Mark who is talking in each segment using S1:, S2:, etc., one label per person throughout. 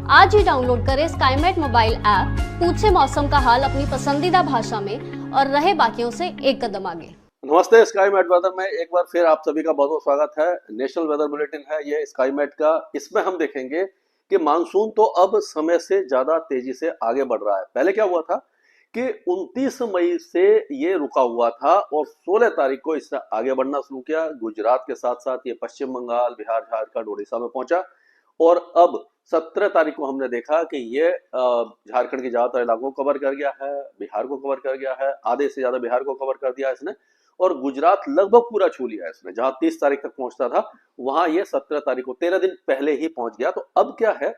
S1: आज ही डाउनलोड करें Skymet mobile app, पूछे मौसम का हाल अपनी पसंदीदा भाषा में और रहे बाकियों से एक कदम आगे।
S2: नमस्ते, स्काईमेट वेदर में एक बार फिर आप सभी का बहुत बहुत स्वागत है। नेशनल वेदर बुलेटिन है ये स्काईमेट का। इसमें हम देखेंगे कि मानसून तो अब समय से ज्यादा तेजी से आगे बढ़ रहा है। पहले क्या हुआ था कि 29 मई से ये रुका हुआ था और 16 तारीख को इसने आगे बढ़ना शुरू किया। गुजरात के साथ साथ ये पश्चिम बंगाल, बिहार, झारखंड, उड़ीसा में पहुंचा और अब 17 तारीख को हमने देखा कि ये झारखंड के ज्यादातर इलाकों को कवर कर गया है, बिहार को कवर कर गया है, आधे से ज्यादा बिहार को कवर कर दिया इसने और गुजरात लगभग पूरा छू लिया इसने। जहां 30 तारीख तक पहुंचता था वहां ये 17 तारीख को 13 दिन पहले ही पहुंच गया। तो अब क्या है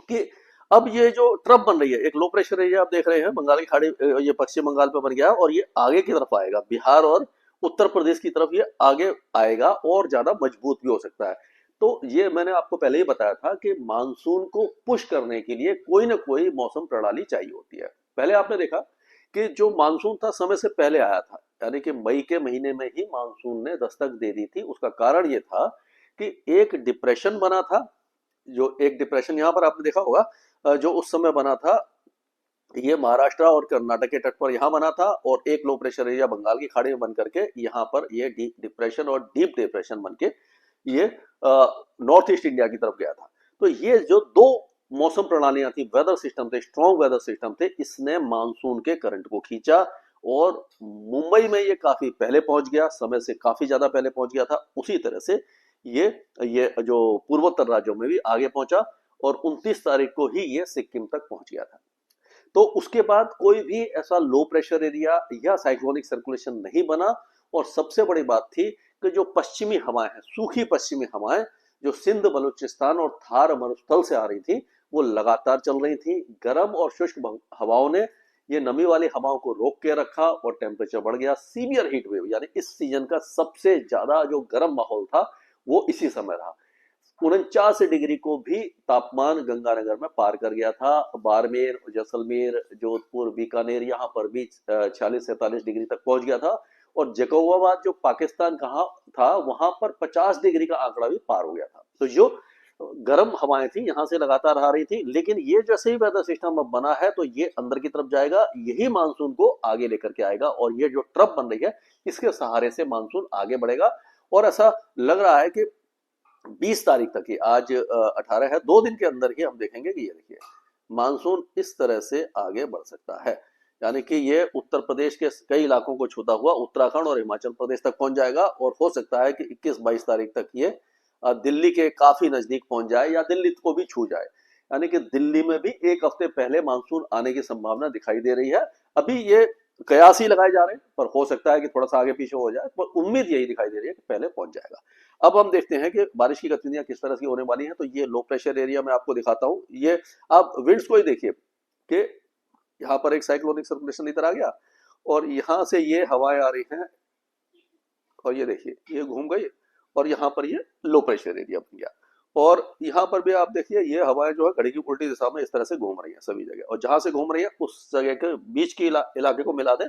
S2: कि अब ये जो ट्रफ बन रही है, एक लो प्रेशर एरिया आप देख रहे हैं बंगाल की खाड़ी, ये पश्चिम बंगाल पे बन गया और ये आगे की तरफ आएगा, बिहार और उत्तर प्रदेश की तरफ ये आगे आएगा और ज्यादा मजबूत भी हो सकता है। तो ये मैंने आपको पहले ही बताया था कि मानसून को पुश करने के लिए कोई ना कोई मौसम प्रणाली चाहिए होती है। पहले आपने देखा कि जो मानसून था समय से पहले आया था, यानी कि मई के महीने में ही मानसून ने दस्तक दे दी थी। उसका कारण ये था कि एक डिप्रेशन बना था, जो एक डिप्रेशन यहाँ पर आपने देखा होगा जो उस समय बना था, ये महाराष्ट्र और कर्नाटक के तट पर यहाँ बना था और एक लो प्रेशर एरिया बंगाल की खाड़ी में बन करके यहाँ पर ये डिप्रेशन और डीप डिप्रेशन बन के ये नॉर्थ ईस्ट इंडिया की तरफ गया था। तो ये जो दो मौसम प्रणालियां थी, वेदर सिस्टम थे, स्ट्रॉन्ग वेदर सिस्टम थे, इसने मानसून के करंट को खींचा और मुंबई में ये काफी पहले पहुंच गया, समय से काफी ज्यादा पहले पहुंच गया था। उसी तरह से ये जो पूर्वोत्तर राज्यों में भी आगे पहुंचा और 29 तारीख को ही ये सिक्किम तक पहुंच गया था। तो उसके बाद कोई भी ऐसा लो प्रेशर एरिया या साइक्लोनिक सर्कुलेशन नहीं बना और सबसे बड़ी बात थी कि जो पश्चिमी हवाएं हैं, सूखी पश्चिमी हवाएं जो सिंध, बलूचिस्तान और थार मरुस्थल से आ रही थी, वो लगातार चल रही थी। गर्म और शुष्क हवाओं ने ये नमी वाली हवाओं को रोक के रखा और टेम्परेचर बढ़ गया। सीवियर हीट वेव, यानी इस सीजन का सबसे ज्यादा जो गर्म माहौल था वो इसी समय रहा। 49 डिग्री को भी तापमान गंगानगर में पार कर गया था। बाड़मेर, जैसलमेर, जोधपुर, बीकानेर, यहाँ पर भी 46-47 डिग्री तक पहुंच गया था और जकोबाबाद जो पाकिस्तान कहा था वहां पर 50 डिग्री का आंकड़ा भी पार हो गया था। तो जो गर्म हवाएं थी यहां से लगातार आ रही थी, लेकिन ये जैसे ही वेदर सिस्टम अब बना है तो ये अंदर की तरफ जाएगा, यही मानसून को आगे लेकर के आएगा और ये जो ट्रफ बन रही है इसके सहारे से मानसून आगे बढ़ेगा। और ऐसा लग रहा है कि 20 तारीख तक ही, आज 18 है, 2 दिन के अंदर ही हम देखेंगे कि ये देखिए मानसून इस तरह से आगे बढ़ सकता है। यानी कि ये उत्तर प्रदेश के कई इलाकों को छूता हुआ उत्तराखंड और हिमाचल प्रदेश तक पहुंच जाएगा और हो सकता है कि 21-22 तारीख तक ये दिल्ली के काफी नजदीक पहुंच जाए या दिल्ली को भी छू जाए। यानी कि दिल्ली में भी एक हफ्ते पहले मानसून आने की संभावना दिखाई दे रही है। अभी ये कयास ही लगाए जा रहे हैं पर हो सकता है कि थोड़ा सा आगे पीछे हो जाए, पर उम्मीद यही दिखाई दे रही है कि पहले पहुंच जाएगा। अब हम देखते हैं कि बारिश की गतिविधियां किस तरह की होने वाली हैं। तो ये लो प्रेशर एरिया मैं आपको दिखाता हूं। ये आप विंड्स को ही देखिए कि यहाँ पर एक साइक्लोनिक सर्कुलेशन इधर आ गया और यहाँ से ये हवाएं आ रही हैं और ये देखिए ये घूम गई और यहाँ पर ये लो प्रेशर एरिया बन गया और यहाँ पर भी आप देखिए ये हवाएं जो है घड़ी की उल्टी दिशा में इस तरह से घूम रही हैं सभी जगह, और जहां से घूम रही है उस जगह के बीच के इलाके को मिला दें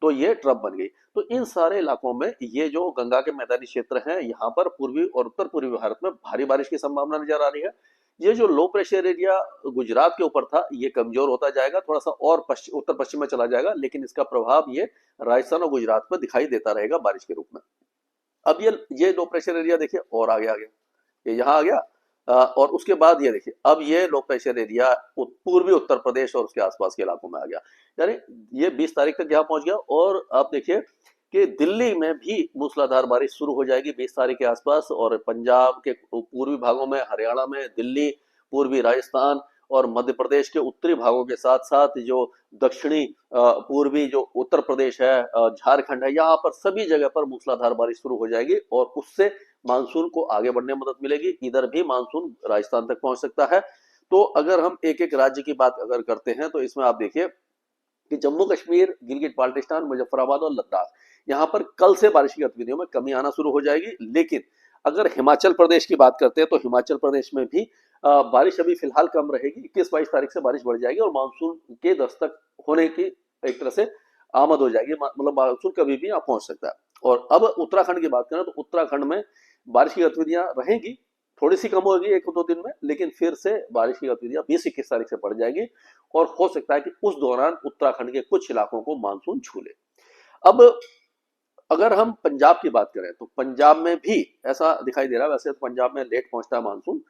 S2: तो ये ट्रफ बन गई। तो इन सारे इलाकों में ये जो गंगा के मैदानी क्षेत्र हैं, यहाँ पर पूर्वी और उत्तर पूर्वी भारत में भारी बारिश की संभावना नजर आ रही है। ये जो लो प्रेशर एरिया गुजरात के ऊपर था ये कमजोर होता जाएगा, थोड़ा सा और उत्तर पश्चिम में चला जाएगा, लेकिन इसका प्रभाव ये राजस्थान और गुजरात पर दिखाई देता रहेगा बारिश के रूप में। अब ये लो प्रेशर एरिया देखिए और आगे आ गया, ये यहाँ आ गया और उसके बाद ये देखिए अब ये लो प्रेशर एरिया पूर्वी उत्तर प्रदेश और उसके आसपास के इलाकों में आ गया। यानी ये 20 तारीख तक यहाँ पहुंच गया और आप देखिए कि दिल्ली में भी मूसलाधार बारिश शुरू हो जाएगी 20 तारीख के आसपास और पंजाब के पूर्वी भागों में, हरियाणा में, दिल्ली, पूर्वी राजस्थान और मध्य प्रदेश के उत्तरी भागों के साथ साथ जो दक्षिणी पूर्वी जो उत्तर प्रदेश है, झारखंड है, यहाँ पर सभी जगह पर मूसलाधार बारिश शुरू हो जाएगी और उससे मानसून को आगे बढ़ने में मदद मिलेगी। इधर भी मानसून राजस्थान तक पहुंच सकता है। तो अगर हम एक एक राज्य की बात अगर करते हैं तो इसमें आप देखिए कि जम्मू कश्मीर, गिलगित बाल्टिस्तान, मुजफ्फराबाद और लद्दाख, यहाँ पर कल से बारिश की गतिविधियों में कमी आना शुरू हो जाएगी। लेकिन अगर हिमाचल प्रदेश की बात करते हैं तो हिमाचल प्रदेश में भी बारिश अभी फिलहाल कम रहेगी। 21-22 तारीख से बारिश बढ़ जाएगी और मानसून के दस्तक होने की एक तरह से आमद हो जाएगी, मतलब मानसून कभी भी यहाँ पहुंच सकता है। और अब उत्तराखंड की बात करें तो उत्तराखंड में बारिश की गतिविधियां रहेंगी, थोड़ी सी कम होगी 1-2 दिन में, लेकिन फिर से बारिश की गतिविधियां 20-21 तारीख से बढ़ जाएगी और हो सकता है कि उस दौरान उत्तराखंड के कुछ इलाकों को मानसून छू ले। अब अगर हम पंजाब की बात करें तो पंजाब में भी ऐसा दिखाई दे रहा है। वैसे तो पंजाब में लेट पहुंचता है मानसून,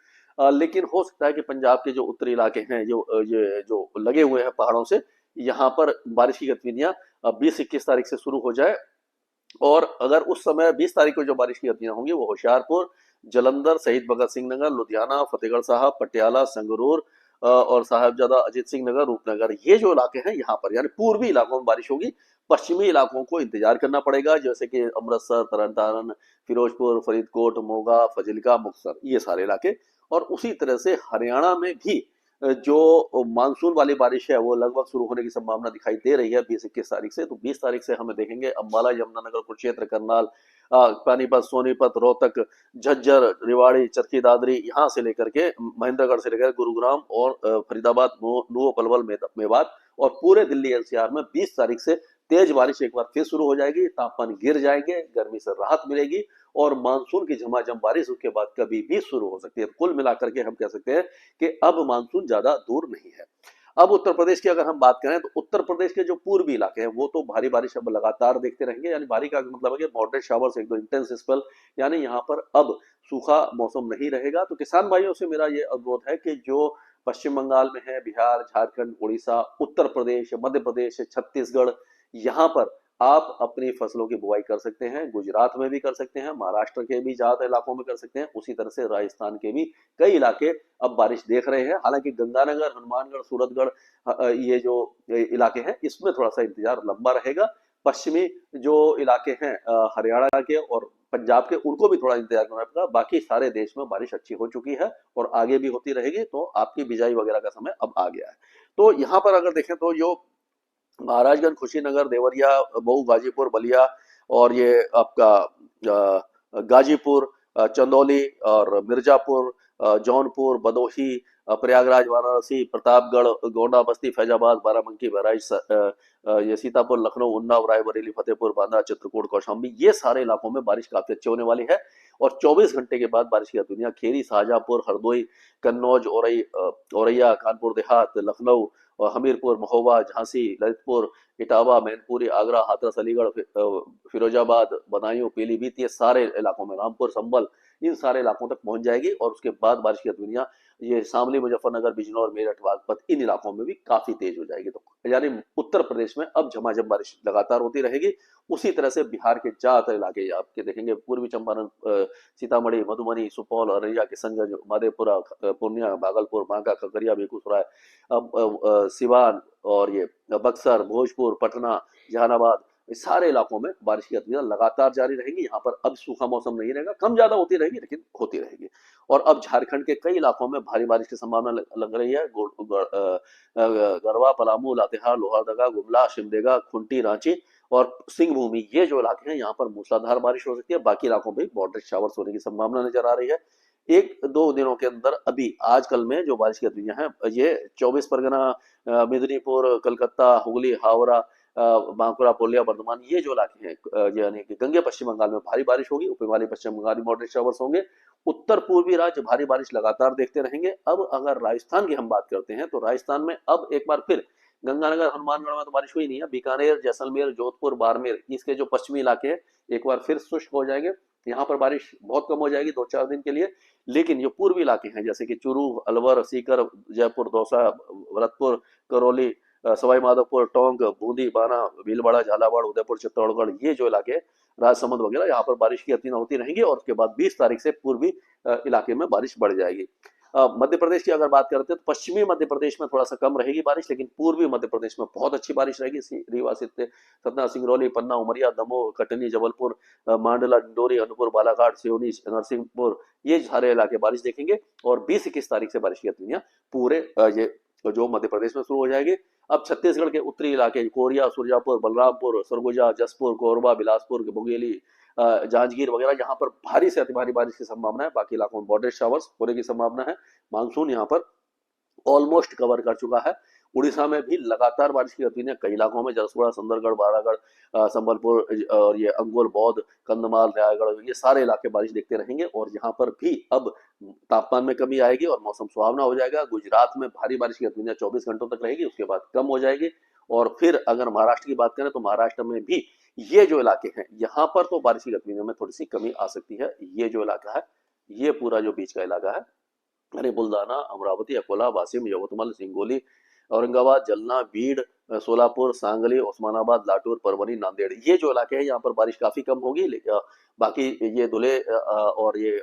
S2: लेकिन हो सकता है कि पंजाब के जो उत्तरी इलाके हैं, ये जो लगे हुए हैं पहाड़ों से, यहाँ पर बारिश की गतिविधियां 20-21 तारीख से शुरू हो जाए। और अगर उस समय 20 तारीख को जो बारिश की गतिविधियां होंगी वो होशियारपुर, जलंधर, शहीद भगत सिंह नगर, लुधियाना, फतेहगढ़ साहब, पटियाला, संगरूर और साहिबजादा अजीत सिंह नगर, रूपनगर, ये जो इलाके हैं यहाँ पर यानी पूर्वी इलाकों में बारिश होगी। पश्चिमी इलाकों को इंतजार करना पड़ेगा, जैसे कि अमृतसर, तरन तारण, फिरोजपुर, फरीदकोट, मोगा, फजिल्का, मुक्तसर, ये सारे इलाके। और उसी तरह से हरियाणा में भी जो मानसून वाली बारिश है वो लगभग शुरू होने की संभावना दिखाई दे रही है 20-21 तारीख से। तो 20 तारीख से हमें देखेंगे अम्बाला, यमुनानगर, कुरुक्षेत्र, करनाल, पानीपत, सोनीपत, रोहतक, झज्जर, रेवाड़ी, चरखी दादरी, यहाँ से लेकर के महेंद्रगढ़ से लेकर गुरुग्राम और फरीदाबाद, नुओ, पलवल, मेवात और पूरे दिल्ली एनसीआर में 20 तारीख से तेज बारिश एक बार फिर शुरू हो जाएगी। तापमान गिर जाएंगे, गर्मी से राहत मिलेगी और मानसून की झमाझम बारिश उसके बाद कभी भी शुरू हो सकती है। कुल मिलाकर के हम कह सकते हैं कि अब मानसून ज्यादा दूर नहीं है। अब उत्तर प्रदेश की अगर हम बात करें तो उत्तर प्रदेश के जो पूर्वी इलाके हैं वो तो भारी बारिश अब लगातार देखते रहेंगे। यानी भारी का मतलब है कि मॉडरेट शावर्स, एक दो इंटेंस स्पेल, यानी यहाँ पर अब सूखा मौसम नहीं रहेगा। तो किसान भाइयों से मेरा ये अनुरोध है कि जो पश्चिम बंगाल में है, बिहार, झारखंड, उड़ीसा, उत्तर प्रदेश, मध्य प्रदेश, छत्तीसगढ़, यहाँ पर आप अपनी फसलों की बुआई कर सकते हैं। गुजरात में भी कर सकते हैं, महाराष्ट्र के भी ज्यादा इलाकों में कर सकते हैं, उसी तरह से राजस्थान के भी कई इलाके अब बारिश देख रहे हैं। हालांकि गंगानगर, हनुमानगढ़, सूरतगढ़, ये जो इलाके हैं इसमें थोड़ा सा इंतजार लंबा रहेगा। पश्चिमी जो इलाके हैं हरियाणा के और पंजाब के, उनको भी थोड़ा इंतजार करना पड़ेगा। बाकी सारे देश में बारिश अच्छी हो चुकी है और आगे भी होती रहेगी। तो आपकी बिजाई वगैरह का समय अब आ गया है। तो यहाँ पर अगर देखें तो जो महाराजगंज, कुशीनगर, देवरिया, मऊ, गाजीपुर, बलिया और ये आपका गाजीपुर, चंदौली और मिर्जापुर, जौनपुर, भदोही, प्रयागराज, वाराणसी, प्रतापगढ़, गोंडा, बस्ती, फैजाबाद, बाराबंकी, बहराइच, ये सीतापुर, लखनऊ, उन्नाव, रायबरेली, फतेहपुर, बांदा, चित्रकूट, कौशाम्बी, ये सारे इलाकों में बारिश काफी अच्छी होने वाली है। और 24 घंटे के बाद बारिश की गतिविधियां खेरी, शाहजहांपुर, हरदोई, कन्नौज, औरैया, कानपुर देहात, लखनऊ, हमीरपुर, महोबा, झांसी, ललितपुर, इटावा, मैनपुरी, आगरा, हाथरस, अलीगढ़, फिरोजाबाद, बदायूं, पीलीभीत, ये सारे इलाकों में, रामपुर, संभल, इन सारे इलाकों तक पहुंच जाएगी। और उसके बाद बारिश की गतिविधियां ये शामली, मुजफ्फरनगर, बिजनौर, मेरठ, बागपत, इन इलाकों में भी काफी तेज हो जाएगी। तो यानी उत्तर प्रदेश में अब झमाझम बारिश लगातार होती रहेगी। उसी तरह से बिहार के ज्यादातर इलाके आपके देखेंगे, पूर्वी चंपारण, सीतामढ़ी, मधुबनी, सुपौल, अररिया, किशनगंज, मधेपुरा, पूर्णिया, भागलपुर, बांका, खगड़िया, बेगूसराय, सिवान और ये बक्सर, भोजपुर, पटना, जहानाबाद, इस सारे इलाकों में बारिश की गतिविधियां लगातार जारी रहेंगी। यहाँ पर अब सूखा मौसम नहीं रहेगा, कम ज्यादा होती रहेगी लेकिन होती रहेगी। और अब झारखंड के कई इलाकों में भारी बारिश की संभावना लग रही है। गढ़वा, पलामू, लातेहार, लोहरदगा, गुमला, सिमडेगा, खुंटी, रांची और सिंह भूमि, ये जो इलाके हैं यहाँ पर मूसलाधार बारिश हो सकती है। बाकी इलाकों में मॉडरेट शावर्स होने की संभावना नजर आ रही है। 1-2 दिनों के अंदर अभी आजकल में जो बारिश की गतिविधियां हैं, ये 24 परगना, मेदिनीपुर, कलकत्ता, हुगली, हावड़ा, बांकुड़ा, पुरुलिया, बर्धमान, ये जो इलाके हैं, यानी कि गंगे पश्चिम बंगाल में भारी बारिश होगी। ऊपरी वाली पश्चिम बंगाल में मॉडरेट शावर्स होंगे। उत्तर पूर्वी राज्य भारी बारिश लगातार देखते रहेंगे। अब अगर राजस्थान की हम बात करते हैं तो राजस्थान में अब एक बार फिर गंगानगर, हनुमानगढ़ में तो बारिश हुई नहीं है। बीकानेर, जैसलमेर, जोधपुर, बाड़मेर, इसके जो पश्चिमी इलाके हैं एक बार फिर शुष्क हो जाएंगे। यहाँ पर बारिश बहुत कम हो जाएगी 2-4 दिन के लिए। लेकिन जो पूर्वी इलाके हैं जैसे कि चूरू, अलवर, सीकर, जयपुर, दौसा, भरतपुर, करौली, सवाई माधोपुर, टोंक, बूंदी, बाना, भीलवाड़ा, झालावाड़, उदयपुर, चित्तौड़गढ़, ये जो इलाके हैं, राजसमंद वगैरह, यहाँ पर बारिश की गतिविधियां होती रहेंगी। और उसके बाद 20 तारीख से पूर्वी इलाके में बारिश बढ़ जाएगी। मध्य प्रदेश की अगर बात करते हैं तो पश्चिमी मध्य प्रदेश में थोड़ा सा कम रहेगी बारिश, लेकिन पूर्वी मध्य प्रदेश में बहुत अच्छी बारिश रहेगी। रीवा, सतना, सिंगरौली, पन्ना, उमरिया, दमोह, कटनी, जबलपुर, मांडला, डिंडोरी, अनूपपुर, बालाघाट, सिवनी, नरसिंहपुर, ये सारे इलाके बारिश देखेंगे। और 20-21 तारीख से बारिश की गतिविधियां पूरे ये जो मध्य प्रदेश में शुरू हो जाएगी। अब छत्तीसगढ़ के उत्तरी इलाके, कोरिया, सुरजापुर, बलरामपुर, सरगुजा, जसपुर, कोरबा, बिलासपुर, मुंगेली, जांजगीर वगैरह, यहाँ पर भारी से अति भारी बारिश की संभावना है। बाकी इलाकों में मॉडरेट शावर्स होने की संभावना है। मानसून यहाँ पर ऑलमोस्ट कवर कर चुका है। उड़ीसा में भी लगातार बारिश की गतिविधियां कई इलाकों में, जसपुरा, सुंदरगढ़, बारागढ़, संबलपुर और ये अंगोल, बौद्ध, कंधमाल, रायगढ़, ये सारे इलाके बारिश देखते रहेंगे और यहाँ पर भी अब तापमान में कमी आएगी और मौसम सुहावना हो जाएगा। गुजरात में भारी बारिश की गतिविधियां 24 घंटों तक रहेगी, उसके बाद कम हो जाएगी। और फिर अगर महाराष्ट्र की बात करें तो महाराष्ट्र में भी ये जो इलाके हैं यहाँ पर तो बारिश की गतिविधियों में थोड़ी सी कमी आ सकती है। ये जो इलाका है, ये पूरा जो बीच का इलाका है, यानी बुल्दाना, अमरावती, अकोला, वाशिम, यवतमाल, हिंगोली, औरंगाबाद, जलना, बीड, सोलापुर, सांगली, उस्मानाबाद, लातूर, परभनी, नांदेड़, ये जो इलाके हैं यहाँ पर बारिश काफी कम होगी। बाकी ये धुले और ये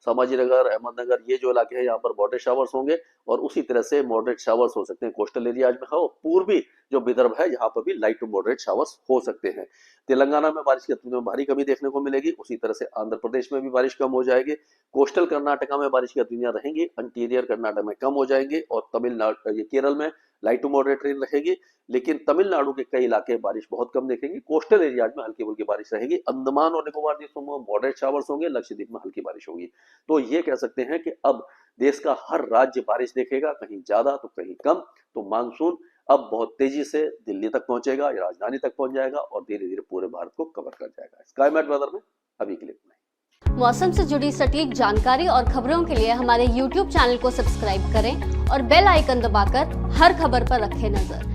S2: संभाजीनगर, अहमदनगर, ये जो इलाके हैं यहाँ पर मॉडरेट शावर्स होंगे और उसी तरह से मॉडरेट शावर्स हो सकते हैं कोस्टल एरियाज में। हो पूर्वी जो विदर्भ है यहाँ पर भी लाइट टू मॉडरेट शावर्स हो सकते हैं। तेलंगाना में बारिश की गतिविधियों में भारी कमी देखने को मिलेगी, उसी तरह से आंध्र प्रदेश में भी बारिश कम हो जाएगी। कोस्टल कर्नाटका में बारिश की गतिविधियां रहेंगी, इंटीरियर कर्नाटक में कम हो जाएंगे और तमिलनाडु, ये केरल में लाइट टू मॉडरेट रेन रहेगी। लेकिन तमिलनाडु के कई इलाके बारिश बहुत कम देखेंगे। कोस्टल एरियाज में हल्की फुल्की बारिश रहेगी। अंडमान और निकोबार द्वीपों में मॉडरेट शावर्स होंगे, लक्षद्वीप में हल्की बारिश होगी। तो ये कह सकते हैं कि अब देश का हर राज्य बारिश देखेगा, कहीं ज्यादा तो कहीं कम। तो मानसून अब बहुत तेजी से दिल्ली तक पहुंचेगा, या राजधानी तक पहुंच जाएगा और धीरे धीरे पूरे भारत को कवर कर जाएगा। स्काईमेट वेदर में अभी के लिए इतना ही।
S1: मौसम से जुड़ी सटीक जानकारी और खबरों के लिए हमारे YouTube चैनल को सब्सक्राइब करें और बेल आइकन दबाकर हर खबर पर रखें नजर।